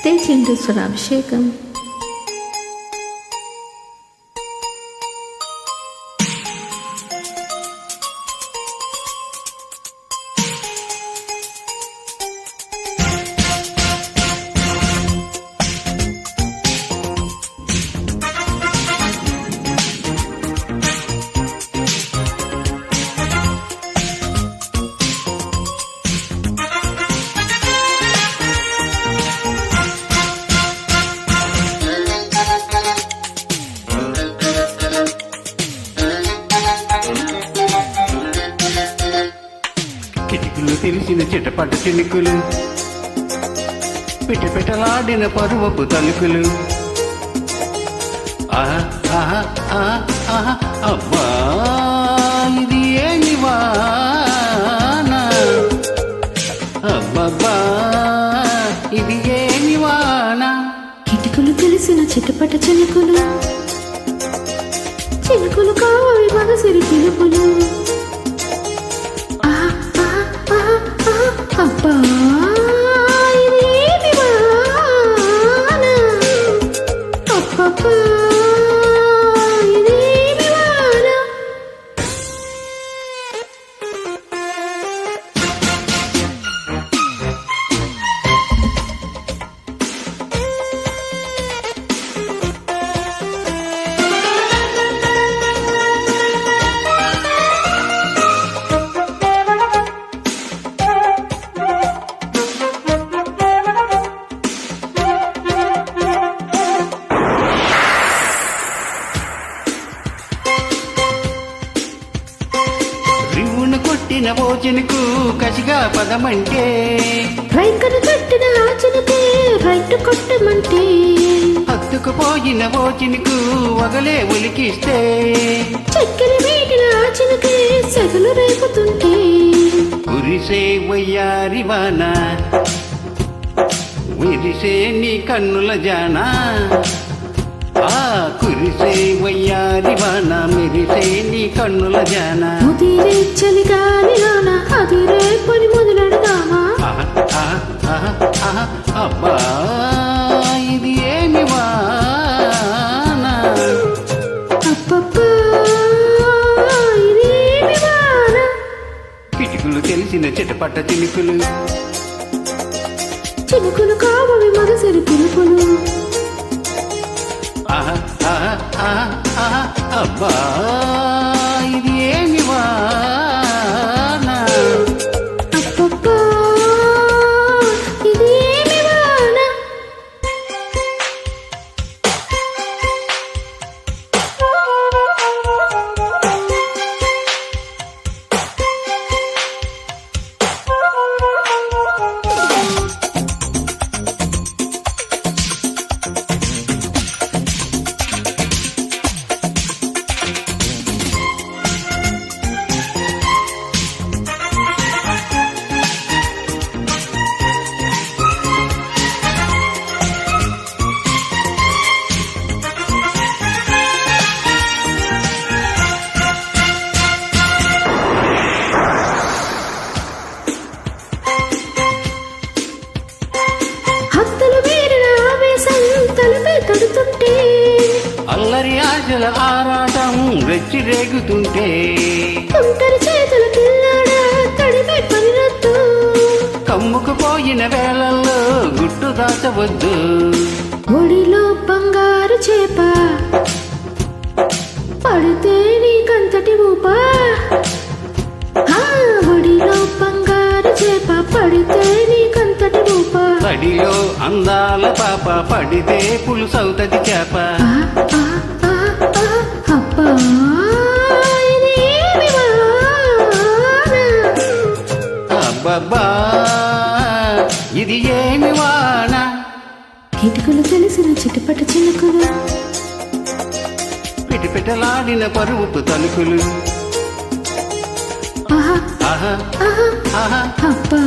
Stay tuned to Swarabhishekam. కిటికీలు తెలిసిన చిటపట చినుకులు, పిటపిటలాడిన పరువపు తలుకులు. ఆహా ఆహా ఆహా ఆహా అబ్బా ఇది ఏమి వాన, అబ్బబ్బా ఇది ఏమి వాన. కిటికలు తెలిసిన చిటపట చినుకులు, చినుకులు కావాలి మనసిరి పిలుపులు. అబ్బా ఇది ఏమి వాన, అబ్బబ్బా ఇది ఏమి వాన. రివ్వును కొట్టిన ఓజనుకు కసిగా పదమంటే, రైకను కట్టిన ఆచనకే రైట్ కొట్టమంటే, హత్తుకుపోయిన ఓజనుకు వగలే ఉలికిస్తే, చక్కెర వేటిన ఆచనకే సెగలు రేపుతుంటే, కురిసే వయ్యారి వాన విరిసే నీ కన్నుల జానా. ఆ కురిసే వయ్యారి వాన మెరిసే నీ కన్నుల జానా. ముదిరే చలిగాలిలోన అదిరే పని మొదలెడదామా. అబ్బా ఇది ఏమి వాన, అబ్బబ్బా ఇది ఏమి వాన. కిటికీలు తెలిసిన చిటపట చినుకులు, చినుకులు కావవి మనసిరి పిలుపులు. అబ్బా ఇది ఏమి వాన, అబ్బబ్బా ఇది ఏమి వాన. అల్లరి ఆశల ఆరాటం రెచ్చి రేగుతుంటే, తుంటరి చేతుల పిల్లాడ తడిపే పనిరద్దు. కమ్ముకు పోయిన వేళల్లో గుట్టు దాచవద్దు. ఒడిలో బంగారు చేప పడితే నీకంతటి ఊప. ఒడిలో బంగారు చేప పడితే నీకంతటి ఊప. తడిలో అందాల పాప పడితే పులుసవుతది చేప. అబ్బా ఇది ఏమి వాన, అబ్బబ్బా ఇది ఏమి వాన. కిటికలు తెలిసిన చిటపట చినుకులు, పిటపిటలాడిన పరువుపు తలుకులు. అబ్బా